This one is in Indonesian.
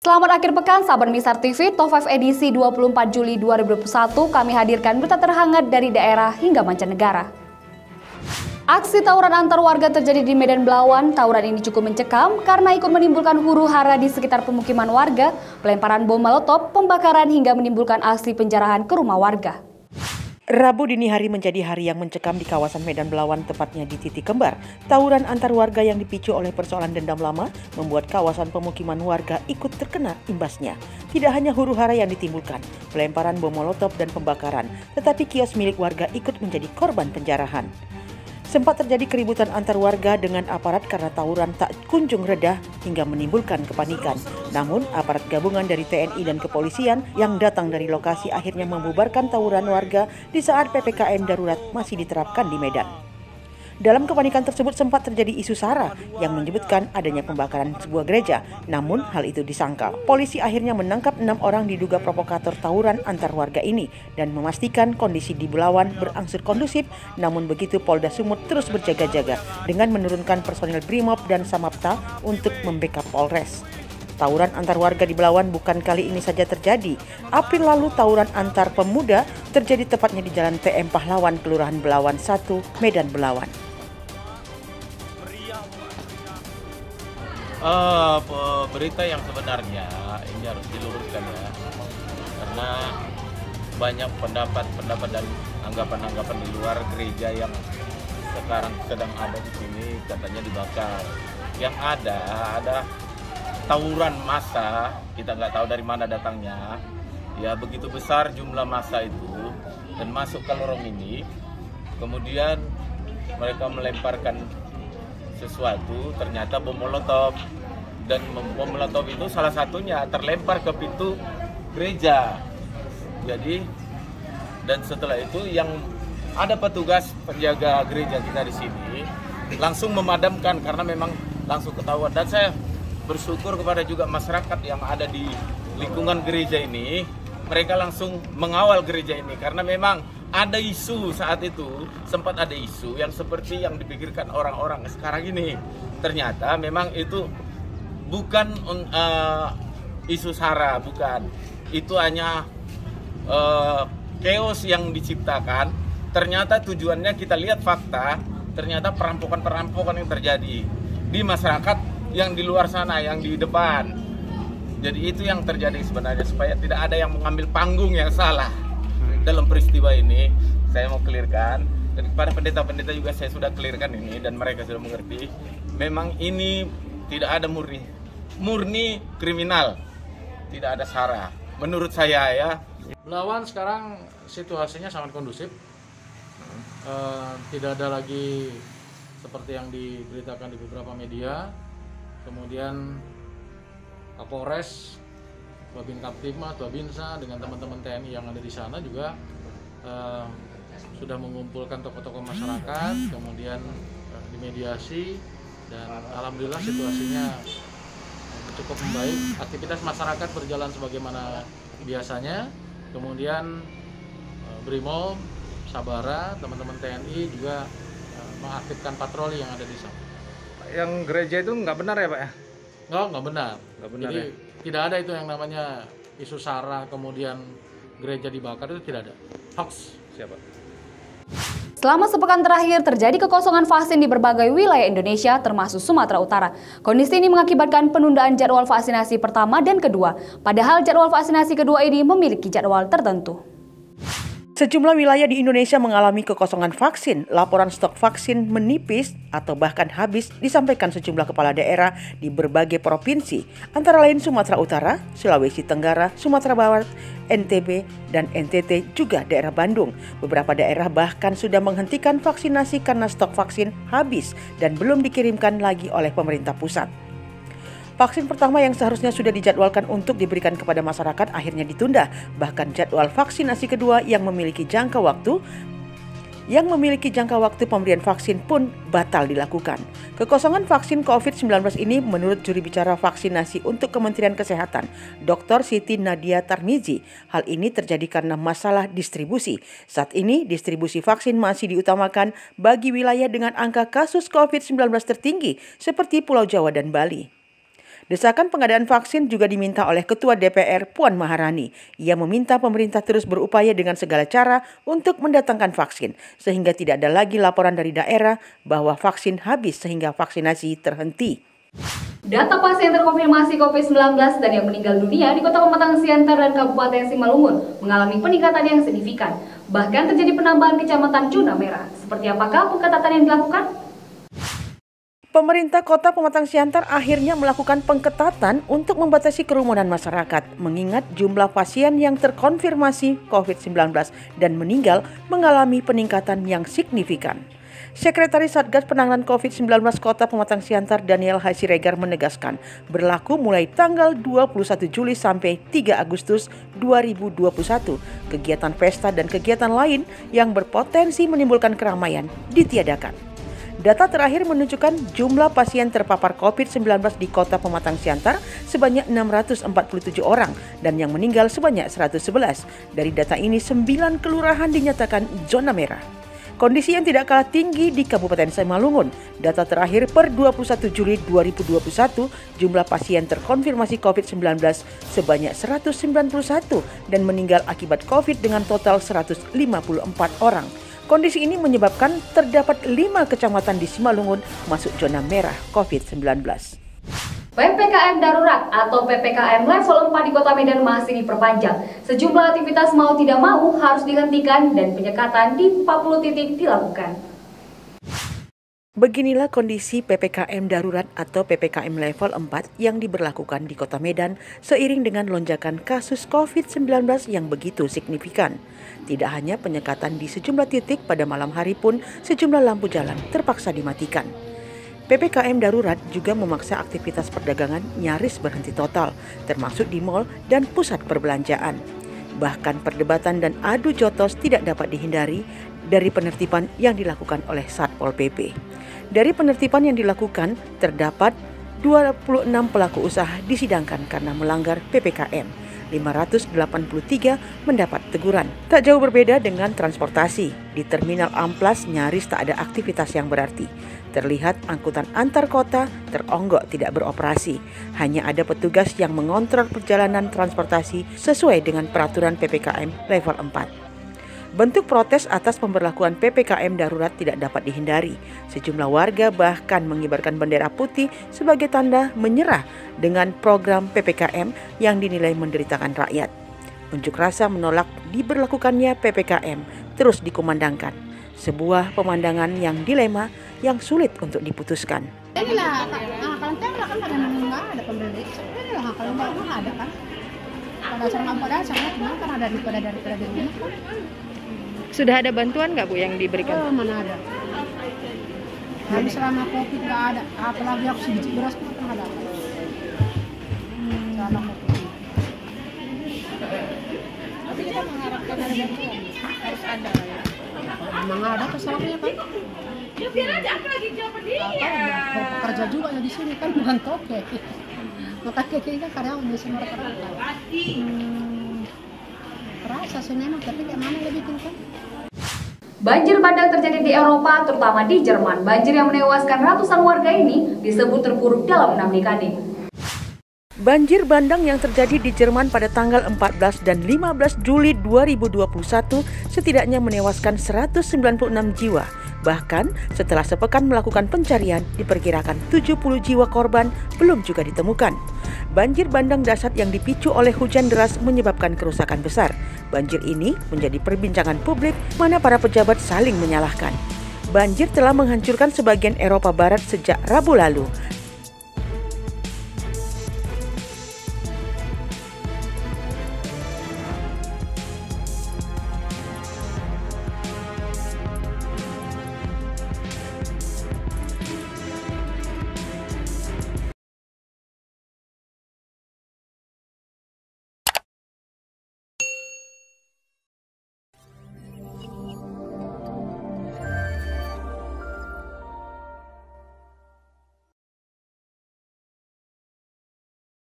Selamat akhir pekan, sahabat Misar TV, Top 5 edisi 24 Juli 2021, kami hadirkan berita terhangat dari daerah hingga mancanegara. Aksi tawuran antar warga terjadi di Medan Belawan. Tawuran ini cukup mencekam karena ikut menimbulkan huru-hara di sekitar pemukiman warga, pelemparan bom molotov, pembakaran hingga menimbulkan aksi penjarahan ke rumah warga. Rabu dini hari menjadi hari yang mencekam di kawasan Medan Belawan, tepatnya di Titik Kembar. Tawuran antar warga yang dipicu oleh persoalan dendam lama membuat kawasan pemukiman warga ikut terkena imbasnya. Tidak hanya huru-hara yang ditimbulkan, pelemparan bom molotov dan pembakaran, tetapi kios milik warga ikut menjadi korban penjarahan. Sempat terjadi keributan antar warga dengan aparat karena tawuran tak kunjung reda hingga menimbulkan kepanikan. Namun, aparat gabungan dari TNI dan kepolisian yang datang dari lokasi akhirnya membubarkan tawuran warga di saat PPKM darurat masih diterapkan di Medan. Dalam kepanikan tersebut sempat terjadi isu sara yang menyebutkan adanya pembakaran sebuah gereja. Namun hal itu disangkal. Polisi akhirnya menangkap 6 orang diduga provokator tawuran antar warga ini dan memastikan kondisi di Belawan berangsur kondusif. Namun begitu Polda Sumut terus berjaga-jaga dengan menurunkan personil Brimob dan Samapta untuk membackup Polres. Tawuran antar warga di Belawan bukan kali ini saja terjadi. April lalu tawuran antar pemuda terjadi tepatnya di Jalan TM Pahlawan, Kelurahan Belawan 1, Medan Belawan. Berita yang sebenarnya ini harus diluruskan ya, karena banyak pendapat dan anggapan-anggapan di luar gereja yang sekarang sedang ada di sini katanya dibakar. Yang ada tawuran massa, kita nggak tahu dari mana datangnya. Ya begitu besar jumlah massa itu dan masuk ke lorong ini, kemudian mereka melemparkan sesuatu, ternyata bom molotov, dan bom molotov itu salah satunya terlempar ke pintu gereja. Jadi dan setelah itu yang ada petugas penjaga gereja kita di sini langsung memadamkan karena memang langsung ketahuan. Dan saya bersyukur kepada juga masyarakat yang ada di lingkungan gereja ini, mereka langsung mengawal gereja ini karena memang ada isu saat itu, sempat ada isu yang seperti yang dipikirkan orang-orang sekarang ini. Ternyata memang itu bukan isu sara, bukan. Itu hanya chaos yang diciptakan. Ternyata tujuannya kita lihat fakta, ternyata perampokan-perampokan yang terjadi di masyarakat yang di luar sana, yang di depan. Jadi itu yang terjadi sebenarnya, supaya tidak ada yang mengambil panggung yang salah dalam peristiwa ini. Saya mau clearkan, dan kepada pendeta-pendeta juga saya sudah clearkan ini, dan mereka sudah mengerti. Memang ini tidak ada murni kriminal, tidak ada sara, menurut saya ya. Belawan sekarang situasinya sangat kondusif, tidak ada lagi seperti yang diberitakan di beberapa media. Kemudian Kapolres, Babin Kaptipmas, Babinsa dengan teman-teman TNI yang ada di sana juga sudah mengumpulkan tokoh-tokoh masyarakat, kemudian dimediasi, dan alhamdulillah situasinya cukup membaik. Aktivitas masyarakat berjalan sebagaimana biasanya. Kemudian Brimob, Sabara, teman-teman TNI juga mengaktifkan patroli yang ada di sana. Yang gereja itu nggak benar ya Pak ya? Nggak benar. Jadi ya? Tidak ada itu yang namanya isu sara kemudian gereja dibakar, itu tidak ada. Hoax. Siapa? Selama sepekan terakhir terjadi kekosongan vaksin di berbagai wilayah Indonesia termasuk Sumatera Utara. Kondisi ini mengakibatkan penundaan jadwal vaksinasi pertama dan kedua. Padahal jadwal vaksinasi kedua ini memiliki jadwal tertentu. Sejumlah wilayah di Indonesia mengalami kekosongan vaksin. Laporan stok vaksin menipis atau bahkan habis disampaikan sejumlah kepala daerah di berbagai provinsi, antara lain Sumatera Utara, Sulawesi Tenggara, Sumatera Barat, NTB, dan NTT, juga daerah Bandung. Beberapa daerah bahkan sudah menghentikan vaksinasi karena stok vaksin habis dan belum dikirimkan lagi oleh pemerintah pusat. Vaksin pertama yang seharusnya sudah dijadwalkan untuk diberikan kepada masyarakat akhirnya ditunda. Bahkan jadwal vaksinasi kedua yang memiliki jangka waktu pemberian vaksin pun batal dilakukan. Kekosongan vaksin COVID-19 ini menurut juri bicara vaksinasi untuk Kementerian Kesehatan, Dr. Siti Nadia Tarmizi, hal ini terjadi karena masalah distribusi. Saat ini distribusi vaksin masih diutamakan bagi wilayah dengan angka kasus COVID-19 tertinggi seperti Pulau Jawa dan Bali. Desakan pengadaan vaksin juga diminta oleh Ketua DPR Puan Maharani. Ia meminta pemerintah terus berupaya dengan segala cara untuk mendatangkan vaksin, sehingga tidak ada lagi laporan dari daerah bahwa vaksin habis sehingga vaksinasi terhenti. Data pasien terkonfirmasi COVID-19 dan yang meninggal dunia di Kota Pematang Siantar dan Kabupaten Simalungun mengalami peningkatan yang signifikan. Bahkan terjadi penambahan kecamatan zona merah. Seperti apakah pengetatan yang dilakukan? Pemerintah Kota Pematang Siantar akhirnya melakukan pengetatan untuk membatasi kerumunan masyarakat, mengingat jumlah pasien yang terkonfirmasi COVID-19 dan meninggal mengalami peningkatan yang signifikan. Sekretaris Satgas Penanganan COVID-19 Kota Pematang Siantar Daniel H. Siregar menegaskan, berlaku mulai tanggal 21 Juli sampai 3 Agustus 2021, kegiatan pesta dan kegiatan lain yang berpotensi menimbulkan keramaian ditiadakan. Data terakhir menunjukkan jumlah pasien terpapar COVID-19 di Kota Pematang Siantar sebanyak 647 orang dan yang meninggal sebanyak 111. Dari data ini, 9 kelurahan dinyatakan zona merah. Kondisi yang tidak kalah tinggi di Kabupaten Simalungun. Data terakhir per 21 Juli 2021, jumlah pasien terkonfirmasi COVID-19 sebanyak 191 dan meninggal akibat COVID dengan total 154 orang. Kondisi ini menyebabkan terdapat 5 kecamatan di Simalungun masuk zona merah COVID-19. PPKM darurat atau PPKM level 4 di Kota Medan masih diperpanjang. Sejumlah aktivitas mau tidak mau harus dihentikan dan penyekatan di 40 titik dilakukan. Beginilah kondisi PPKM darurat atau PPKM level 4 yang diberlakukan di Kota Medan seiring dengan lonjakan kasus COVID-19 yang begitu signifikan. Tidak hanya penyekatan di sejumlah titik, pada malam hari pun sejumlah lampu jalan terpaksa dimatikan. PPKM darurat juga memaksa aktivitas perdagangan nyaris berhenti total, termasuk di mal dan pusat perbelanjaan. Bahkan perdebatan dan adu jotos tidak dapat dihindari dari penertiban yang dilakukan oleh Satpol PP. Dari penertiban yang dilakukan, terdapat 26 pelaku usaha disidangkan karena melanggar PPKM. 583 mendapat teguran. Tak jauh berbeda dengan transportasi. Di Terminal Amplas nyaris tak ada aktivitas yang berarti. Terlihat angkutan antar kota teronggok tidak beroperasi. Hanya ada petugas yang mengontrol perjalanan transportasi sesuai dengan peraturan PPKM level 4. Bentuk protes atas pemberlakuan PPKM darurat tidak dapat dihindari. Sejumlah warga bahkan mengibarkan bendera putih sebagai tanda menyerah dengan program PPKM yang dinilai menderitakan rakyat. Unjuk rasa menolak diberlakukannya PPKM terus dikumandangkan. Sebuah pemandangan yang dilema yang sulit untuk diputuskan. Inilah kalau tembak kan pada nggak ada pembeli. Inilah kalau nggak ada kan. Pada serang apa dah, sangat cuma kan ada daripada di rumah. Sudah ada bantuan nggak Bu yang diberikan? Oh, mana ada. Tapi selama COVID nggak ada. Apalagi aku sebiji beras pun nggak ada. Selama COVID. Tapi kita mengharapkan ada bantuan. Harus ada. Memang ada kesalahnya kan? Ya biar aja aku lagi jawab dia. Kerja juga ya di sini kan bukan toke. Makanya kita kadang di sini mereka rasa sih memang, tapi kayak mana lebih kan? Banjir bandang terjadi di Eropa, terutama di Jerman. Banjir yang menewaskan ratusan warga ini disebut terburuk dalam 6 dekade. Banjir bandang yang terjadi di Jerman pada tanggal 14 dan 15 Juli 2021 setidaknya menewaskan 196 jiwa. Bahkan setelah sepekan melakukan pencarian, diperkirakan 70 jiwa korban belum juga ditemukan. Banjir bandang dahsyat yang dipicu oleh hujan deras menyebabkan kerusakan besar. Banjir ini menjadi perbincangan publik mana para pejabat saling menyalahkan. Banjir telah menghancurkan sebagian Eropa Barat sejak Rabu lalu.